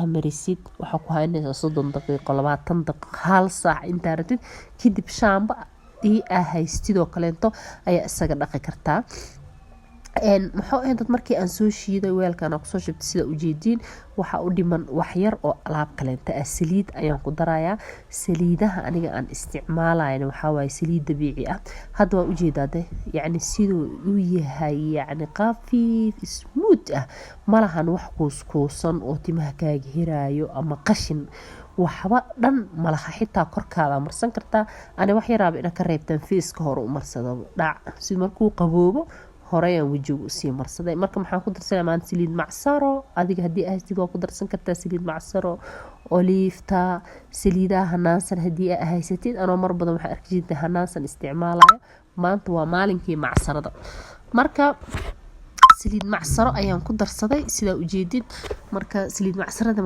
مريسيد وحكو هاي صدن دقيقة 20 دقيقة هال ساعة انت رتد كدب شامبا هايستيدو كالنتو ayaa isaga dhaqi kartaa maxaa ahayd dad markii aan soo shiiday weelkan aan kusoo shubtay sida u jeediin waxa u dhiman wax yar oo alaab kaleenta ah saliid ayaan ku darayaa saliidaha aniga aan isticmaalayo waxa waaye saliid dabiici ah hadda waa u jeedaade yani sidoo uu yahay yani qafiif smooth ah malahan wax kuuskuusan oo timaha kaaga hiraayo ama qashin waxba dhan malaha xitaa korkaada marsan kartaa ani wax yaraaba ina ka reebtan fiiska hore u marsado dhac si markuu qaboobo horeyaan wajigu sii marsaday marka maxaan ku darsanaa maanta saliid macsaro adiga haddii ahaystid waa ku darsan kartaa saliid macsaro oliifta saliidaha hanaansan haddii aa haysatid anoo mar badan waxaa arki jirtay hanaansan isticmaalayo maanta waa maalinkii macsarada marka saliid macsaro ayaan ku darsaday sidaa ujeedid marka saliid macsarada